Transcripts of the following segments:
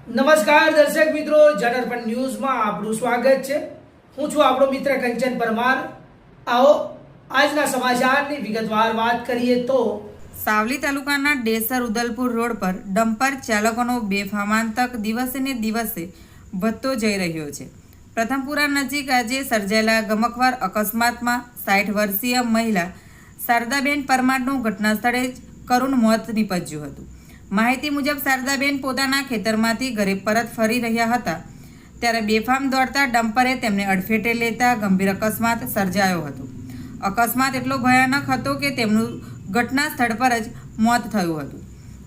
નમસ્કાર દર્શક મિત્રો, જનરપન ન્યૂઝમાં આપનું સ્વાગત છે। હું છું આપણો મિત્ર કંચન પરમાર। આવો આજના સમાચારની વિગતવાર વાત કરીએ તો સાવલી તાલુકાના ડેસર ઉદલપુર રોડ પર ડમ્પર ચાલકોનો બેફામાંતક દિવસે ને દિવસે વધતો જઈ રહ્યો છે। પ્રથમપુરા નજીક આજે સર્જાયેલા ગમખ્વાર અકસ્માતમાં 60 વર્ષીય મહિલા શારદાબેન પરમારનું ઘટના સ્થળે જ કરુણ મોત નીપજ્યું હતું। માહિતી મુજબ શારદાબેન પોતાના ખેતરમાંથી ઘરે પરત ફરી રહ્યા હતા ત્યારે બેફામ દોડતા ડમ્પરે તેમને અડફેટે લેતા ગંભીર અકસ્માત સર્જાયો હતો। અકસ્માત એટલો ભયાનક હતો કે તેમનું ઘટના સ્થળ પર જ મોત થયું હતું।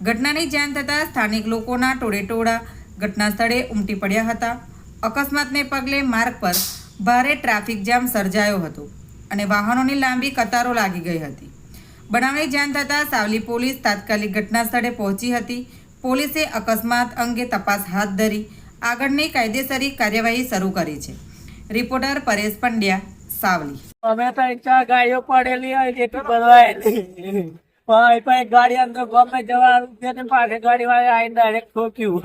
ઘટનાની જાણ થતાં સ્થાનિક લોકોના ટોળેટોળા ઘટના સ્થળે ઉમટી પડ્યા હતા। અકસ્માતને પગલે માર્ગ પર ભારે ટ્રાફિક જામ સર્જાયો હતો અને વાહનોની લાંબી કતારો લાગી ગઈ હતી। બનાવની જાણ થતાં સાવલી પોલીસ તાત્કાલિક ઘટના સ્થળે પહોંચી હતી। પોલીસે અકસ્માત અંગે તપાસ હાથ ધરી આગળની કાયદેસરી કાર્યવાહી શરૂ કરી છે। રિપોર્ટર પરેશ પંડ્યા, સાવલી। અમે તો ચાર ગાડીઓ પડેલી હોય જેટલી બધવાય ભાઈ ગાડી અંદર ગમે જવાનું છે ને પાછળ ગાડી વાળા આવીને ડાયરેક્ટ ઠોક્યું।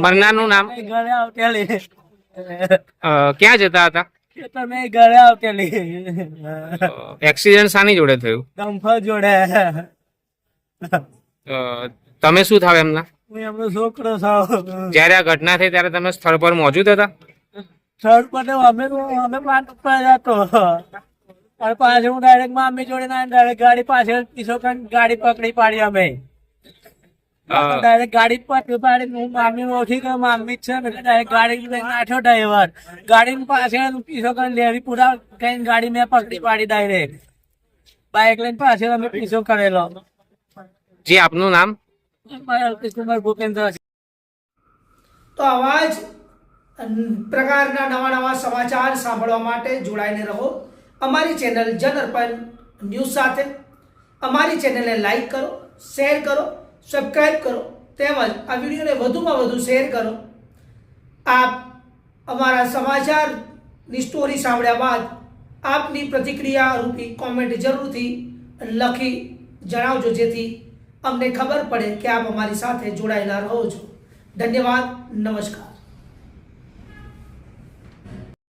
મરનારનું નામ ઘરે આવતેલી ક્યાં જતા હતા? તમે ઘરે આવતેલી એક્સિડન્ટ શાની જોડે થયું? ડમ્ફર જોડે। તમે શું થાવ એમના? હું એમનો છોકરો છું। જ્યારે આ ઘટના થઈ ત્યારે તમે સ્થળ પર મોજૂદ હતા? થર્ડ પર અમે પાન ઉપર જતો અને પાછળ હું ડાયરેક્ટ મામી જોડે ના ડાયરેક્ટ ગાડી પાછળ પીછો ગાડી પકડી પાડી અમે ડાયરેક્ટ ગાડી પકડી પાડી હું મામી ઓછી કે મામી જ છે ને ડાયરેક્ટ ગાડી નાખ્યો ડ્રાઈવર ગાડી પાછળ પીછો કરીને લેવી પૂરા કઈ ગાડી મેં પકડી પાડી ડાયરેક્ટ બાઇક લઈને પાછળ અમે પીછો કરેલો। જી, આપનું નામ? કુમાર ભૂપેન્દ્ર। તો આવા જ પ્રકારના નવા સમાચાર સાંભળવા માટે જોડાઈને રહો અમારી ચેનલ જનરપન ન્યૂઝ સાથે। અમારી ચેનલને લાઈક કરો, શેર કરો, સબસ્ક્રાઇબ કરો તેમજ આ વિડીયોને વધુમાં વધુ શેર કરો। આપ અમારા સમાચારની સ્ટોરી સાંભળ્યા બાદ આપની પ્રતિક્રિયા રૂપી કોમેન્ટ જરૂરથી લખી જણાવજો જેથી અમને ખબર પડે કે આપ અમારી સાથે જોડાયેલા રહો છો। ધન્યવાદ, નમસ્કાર।